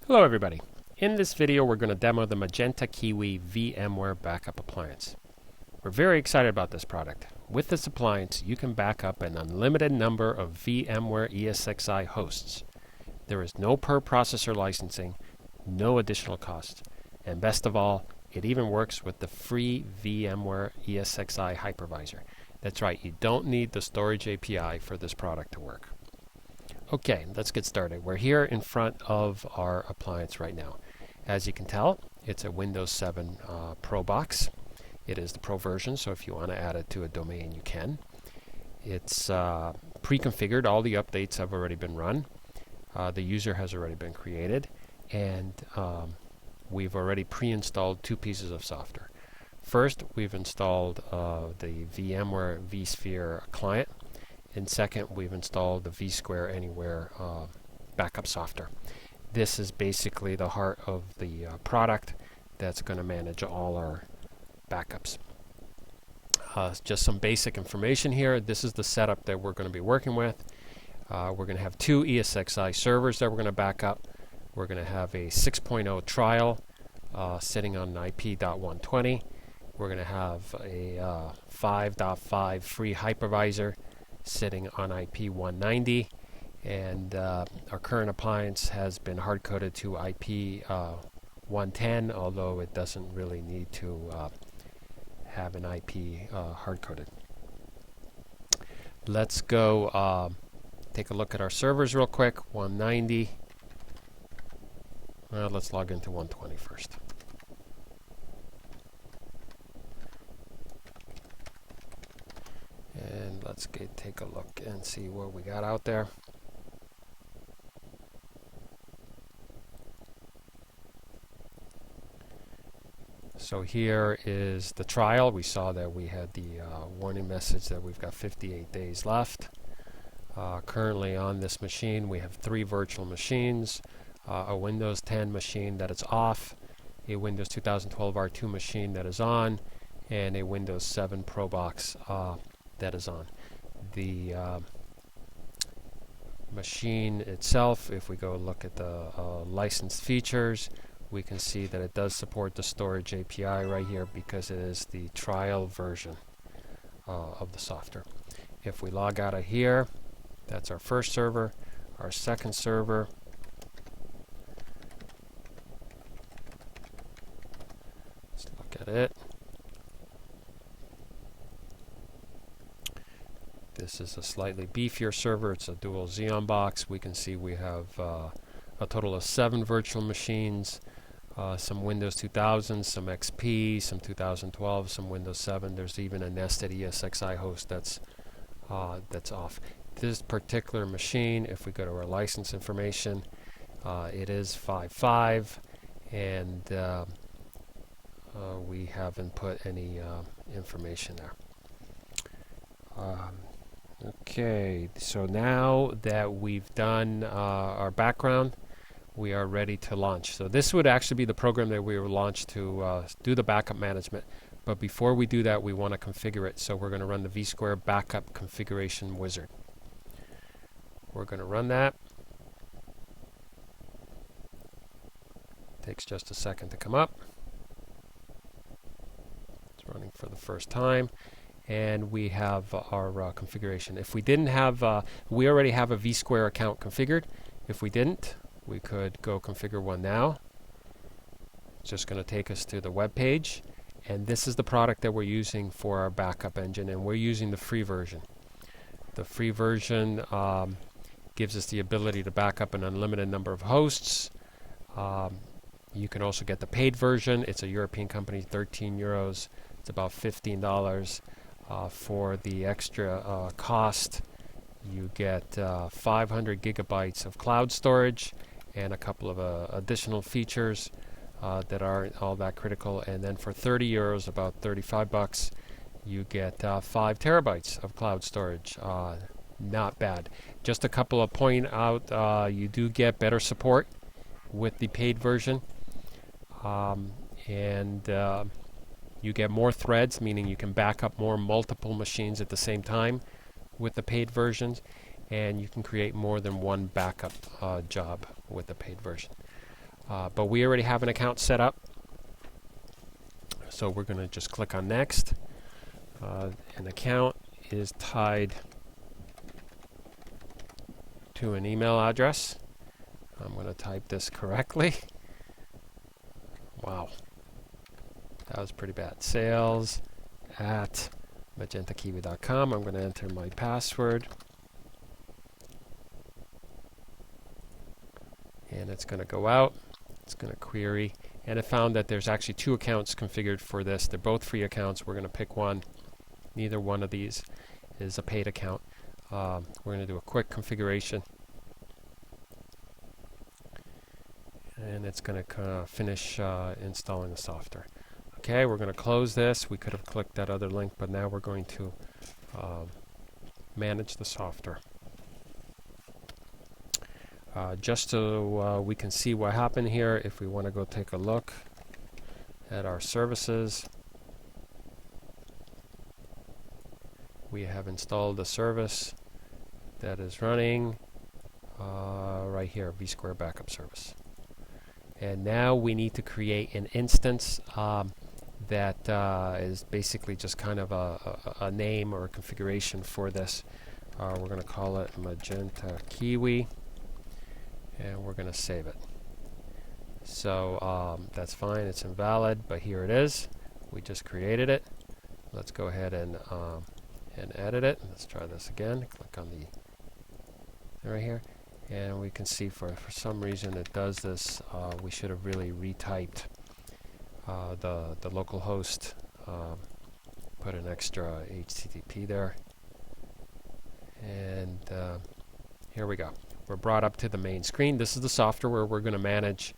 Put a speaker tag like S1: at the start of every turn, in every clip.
S1: Hello everybody. In this video we're going to demo the Magenta Kiwi VMware Backup Appliance. We're very excited about this product. With this appliance you can back up an unlimited number of VMware ESXi hosts. There is no per processor licensing, no additional cost, and best of all, it even works with the free VMware ESXi hypervisor. That's right, you don't need the storage API for this product to work. Okay, let's get started. We're here in front of our appliance right now. As you can tell, it's a Windows 7 Pro box. It is the Pro version, so if you want to add it to a domain, you can. It's pre-configured. All the updates have already been run. The user has already been created, and we've already pre-installed two pieces of software. First, we've installed the VMware vSphere client. And second, we've installed the vSquare Anywhere backup software. This is basically the heart of the product that's going to manage all our backups. Just some basic information here. This is the setup that we're going to be working with. We're going to have two ESXi servers that we're going to back up. We're going to have a 6.0 trial sitting on IP.120. We're going to have a 5.5 free hypervisor sitting on IP 190, and our current appliance has been hard-coded to IP 110, although it doesn't really need to have an IP hard-coded. Let's go take a look at our servers real quick. 190. Well, let's log into 120 first. And let's take a look and see what we got out there. So here is the trial. We saw that we had the warning message that we've got 58 days left. Currently on this machine we have 3 virtual machines, a Windows 10 machine that is off, a Windows 2012 R2 machine that is on, and a Windows 7 Pro box that is on. The machine itself, if we go look at the licensed features, we can see that it does support the storage API right here because it is the trial version of the software. If we log out of here, that's our first server. Our second server, let's look at it. This is a slightly beefier server. It's a dual Xeon box. We can see we have a total of 7 virtual machines, some Windows 2000, some XP, some 2012, some Windows 7. There's even a nested ESXi host that's off. This particular machine, if we go to our license information, it is 5.5, and we haven't put any information there. Okay, so now that we've done our background, we are ready to launch. So this would actually be the program that we will launch to do the backup management. But before we do that, we want to configure it. So we're going to run the vSquare Backup Configuration Wizard. We're going to run that. Takes just a second to come up. It's running for the first time. And we have our configuration. If we didn't have, we already have a vSquare account configured. If we didn't, we could go configure one now. It's just going to take us to the web page, and this is the product that we're using for our backup engine, and we're using the free version. The free version gives us the ability to back up an unlimited number of hosts. You can also get the paid version. It's a European company, 13 euros. It's about $15. For the extra cost, you get 500 gigabytes of cloud storage and a couple of additional features that aren't all that critical. And then for 30 euros, about 35 bucks, you get 5 terabytes of cloud storage. Not bad. Just a couple of point out, you do get better support with the paid version. You get more threads, meaning you can back up multiple machines at the same time with the paid versions, and you can create more than one backup job with the paid version. but we already have an account set up. So we're going to just click on next. An account is tied to an email address. I'm going to type this correctly. Wow, that was pretty bad. sales@magentakiwi.com. I'm going to enter my password. And it's going to go out. It's going to query. And it found that there's actually 2 accounts configured for this. They're both free accounts. We're going to pick one. Neither one of these is a paid account. We're going to do a quick configuration. And it's going to kind of finish installing the software. Okay, we're going to close this. We could have clicked that other link, but now we're going to manage the software. Just so we can see what happened here, if we want to go take a look at our services, we have installed a service that is running right here, VMware Backup Service. And now we need to create an instance that is basically just kind of a name or a configuration for this. We're going to call it Magenta Kiwi. And we're going to save it. So that's fine, it's invalid, but here it is. We just created it. Let's go ahead and edit it. Let's try this again. Click on the right here, and we can see for some reason it does this. We should have really retyped the local host. Put an extra HTTP there, and here we go. We're brought up to the main screen. This is the software where we're going to manage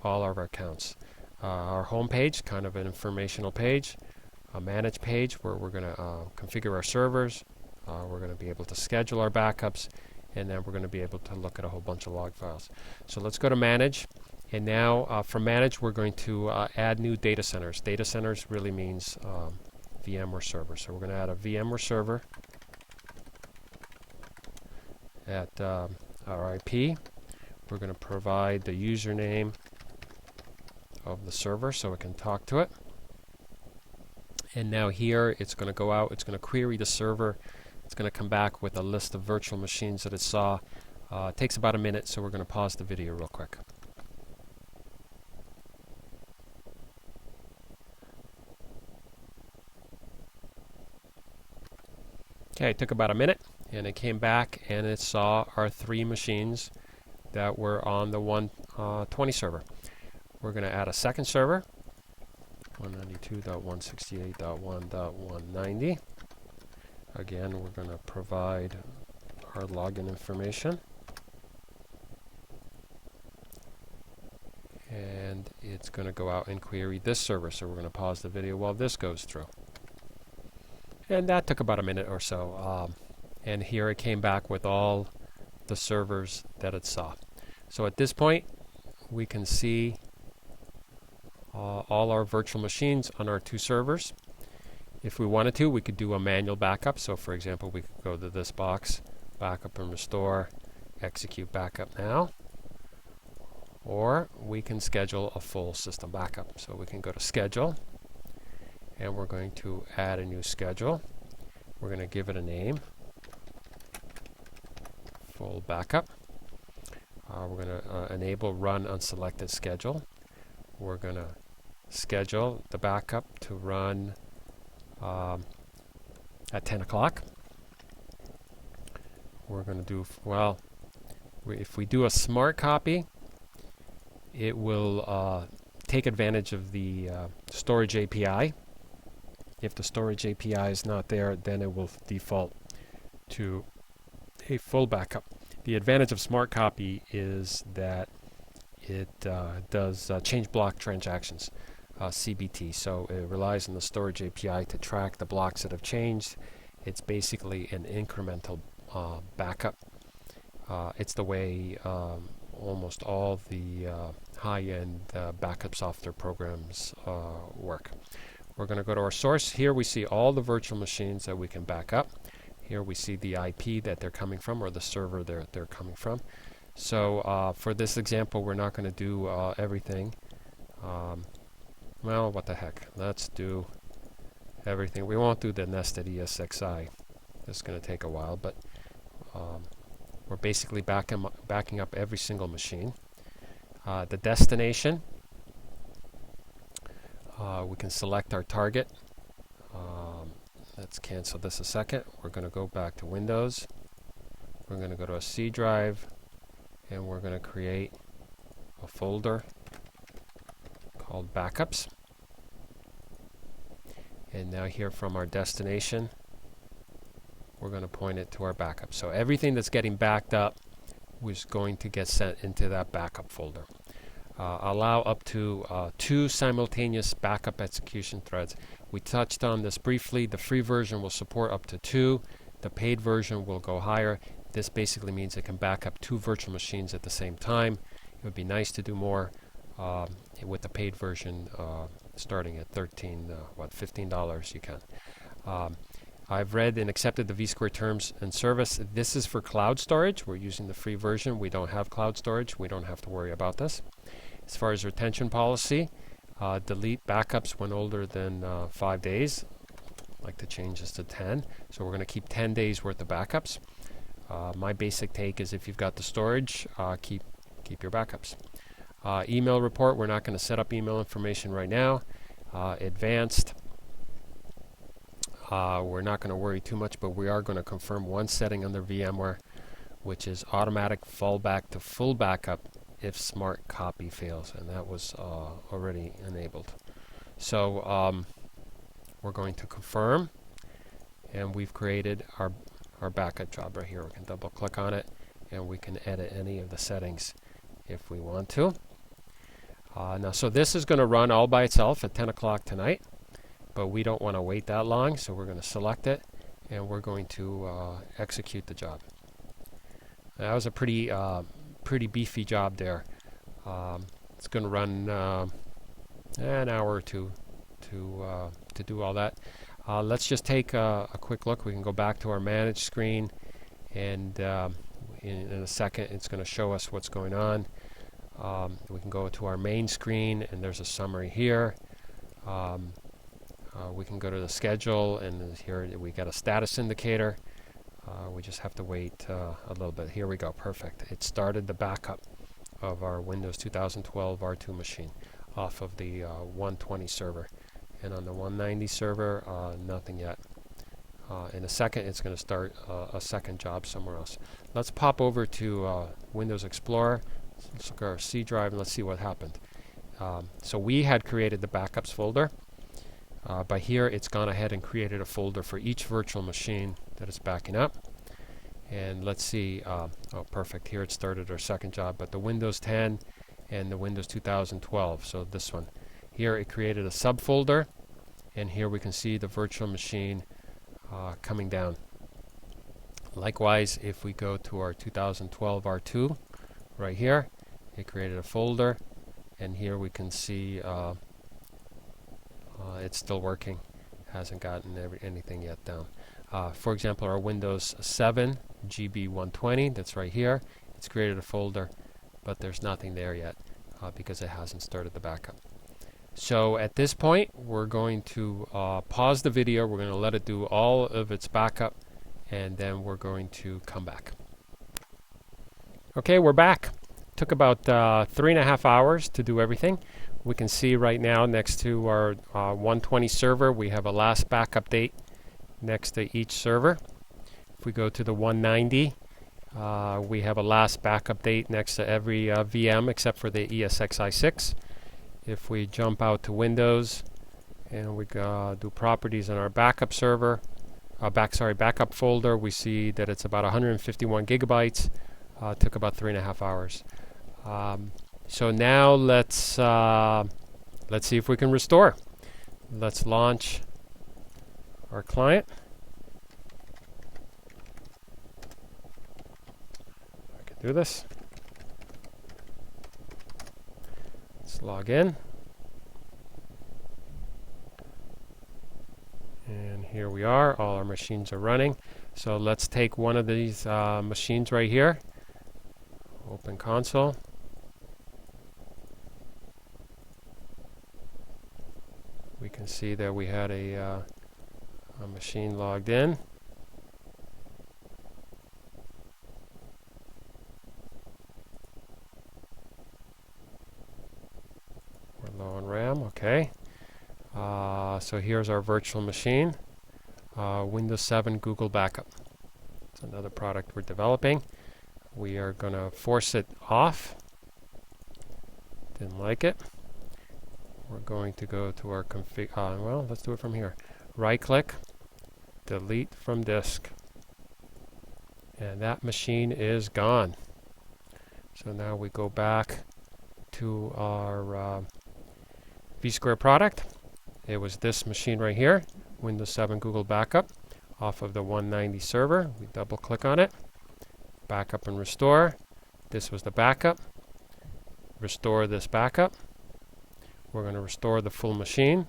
S1: all of our accounts. Our home page, kind of an informational page. A manage page where we're going to configure our servers. We're going to be able to schedule our backups. And then we're going to be able to look at a whole bunch of log files. So let's go to manage. And now from manage, we're going to add new data centers. Data centers really means VMware servers. So we're going to add a VMware server at our IP. We're going to provide the username of the server so it can talk to it. And now here it's going to go out, it's going to query the server. It's going to come back with a list of virtual machines that it saw. It takes about a minute, so we're going to pause the video real quick. Okay, it took about a minute, and it came back and it saw our 3 machines that were on the 120 server. We're going to add a second server, 192.168.1.190. Again, we're going to provide our login information. And it's going to go out and query this server. So we're going to pause the video while this goes through. And that took about a minute or so. And here it came back with all the servers that it saw. So at this point, we can see all our virtual machines on our 2 servers. If we wanted to, we could do a manual backup. So for example, we could go to this box, backup and restore, execute backup now. Or we can schedule a full system backup. So we can go to schedule, and we're going to add a new schedule. We're going to give it a name, full backup. We're going to enable run unselected schedule. We're going to schedule the backup to run at 10 o'clock. We're going to do, well, if we do a smart copy, it will take advantage of the storage API. If the storage API is not there, then it will default to a full backup. The advantage of smart copy is that it does change block transactions, CBT. So it relies on the storage API to track the blocks that have changed. It's basically an incremental backup. It's the way almost all the high-end backup software programs work. We're going to go to our source. Here we see all the virtual machines that we can back up. Here we see the IP that they're coming from, or the server they're coming from. So for this example, we're not going to do everything. Well, what the heck? Let's do everything. We won't do the nested ESXi. It's going to take a while, but we're basically backing up every single machine. The destination, we can select our target. Let's cancel this a second. We're going to go back to Windows. We're going to go to a C drive, and we're going to create a folder called Backups. And now here from our destination, we're going to point it to our backup. So everything that's getting backed up was going to get sent into that backup folder. Allow up to 2 simultaneous backup execution threads. We touched on this briefly. The free version will support up to 2. The paid version will go higher. This basically means it can back up 2 virtual machines at the same time. It would be nice to do more with the paid version starting at $15 you can. I've read and accepted the vSphere terms and service. This is for cloud storage. We're using the free version. We don't have cloud storage. We don't have to worry about this. As far as retention policy, delete backups when older than 5 days. I'd like to change this to 10. So we're going to keep 10 days worth of backups. My basic take is if you've got the storage, keep your backups. Email report, we're not going to set up email information right now. Advanced, we're not going to worry too much, but we are going to confirm one setting under VMware, which is automatic fallback to full backup if smart copy fails, and that was already enabled. So we're going to confirm, and we've created our backup job right here. We can double click on it, and we can edit any of the settings if we want to. Now, so this is going to run all by itself at 10 o'clock tonight, but we don't want to wait that long, so we're going to select it, and we're going to execute the job. That was a pretty beefy job there. It's going to run an hour or two to do all that. Let's just take a quick look. We can go back to our manage screen, and in a second it's going to show us what's going on. We can go to our main screen, and there's a summary here. We can go to the schedule, and here we got a status indicator. We just have to wait a little bit. Here we go. Perfect. It started the backup of our Windows 2012 R2 machine off of the 120 server. And on the 190 server, nothing yet. In a second, it's going to start a second job somewhere else. Let's pop over to Windows Explorer. Let's look at our C drive, and let's see what happened. So we had created the backups folder. But here it's gone ahead and created a folder for each virtual machine that it's backing up. And let's see, oh perfect, here it started our second job, but the Windows 10 and the Windows 2012, so this one. Here it created a subfolder, and here we can see the virtual machine coming down. Likewise, if we go to our 2012 R2, right here, it created a folder, and here we can see it's still working. Hasn't gotten anything yet down. For example, our Windows 7 GB120, that's right here, it's created a folder, but there's nothing there yet because it hasn't started the backup. So at this point, we're going to pause the video. We're going to let it do all of its backup, and then we're going to come back. Okay, we're back. Took about 3.5 hours to do everything. We can see right now next to our 120 server, we have a last backup date next to each server. If we go to the 190, we have a last backup date next to every VM except for the ESXi 6. If we jump out to Windows and we do properties on our backup server, backup folder, we see that it's about 151 gigabytes. Took about 3.5 hours. So now let's see if we can restore. Let's launch our client. I can do this. Let's log in. And here we are. All our machines are running. So let's take one of these machines right here. Open console. We can see that we had a machine logged in. We're low on RAM, okay. So here's our virtual machine, Windows 7 Google Backup. It's another product we're developing. We are going to force it off. Didn't like it. We're going to go to our config. Well, let's do it from here. Right-click, delete from disk, and that machine is gone. So now we go back to our vSquare product. It was this machine right here, Windows 7 Google Backup, off of the 190 server. We double-click on it. Backup and restore. This was the backup. Restore this backup. We're going to restore the full machine.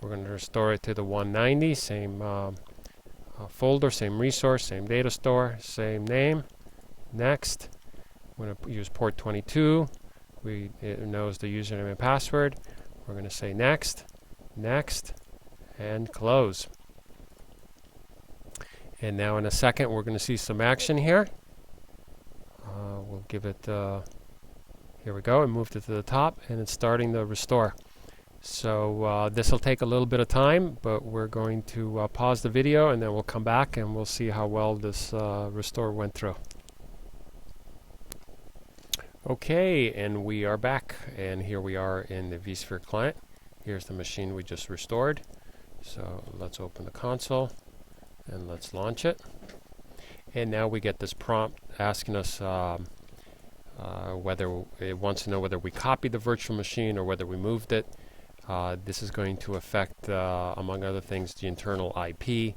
S1: We're going to restore it to the 190, same folder, same resource, same data store, same name. Next. We're going to use port 22. It knows the username and password. We're going to say next, next, and close. And now in a second we're going to see some action here. We'll give it, here we go, and moved it to the top, and it's starting the restore. So this will take a little bit of time, but we're going to pause the video, and then we'll come back and we'll see how well this restore went through. Okay, and we are back, and here we are in the vSphere client. Here's the machine we just restored. So let's open the console and let's launch it. And now we get this prompt asking us whether it wants to know whether we copied the virtual machine or whether we moved it. This is going to affect, among other things, the internal IP.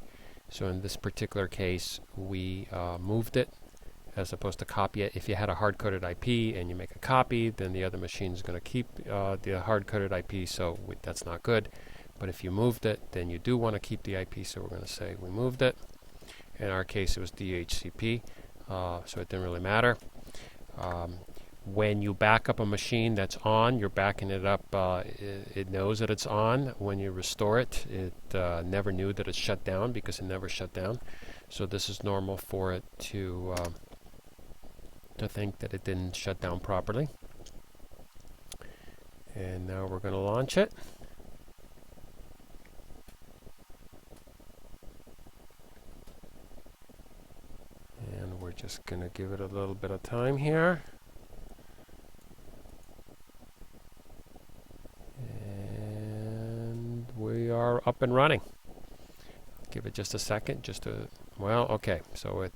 S1: So in this particular case, we moved it as opposed to copy it. If you had a hard-coded IP and you make a copy, then the other machine is going to keep the hard-coded IP, so that's not good. But if you moved it, then you do want to keep the IP, so we're going to say we moved it. In our case, it was DHCP, so it didn't really matter. When you back up a machine that's on, you're backing it up, it knows that it's on. When you restore it, it never knew that it shut down because it never shut down. So this is normal for it to think that it didn't shut down properly. And now we're going to launch it. And we're just going to give it a little bit of time here. And we are up and running. Give it just a second, just to, well, okay, so it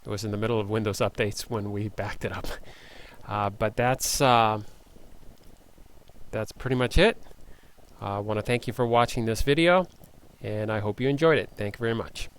S1: was in the middle of Windows updates when we backed it up. But that's pretty much it. I want to thank you for watching this video, and I hope you enjoyed it. Thank you very much.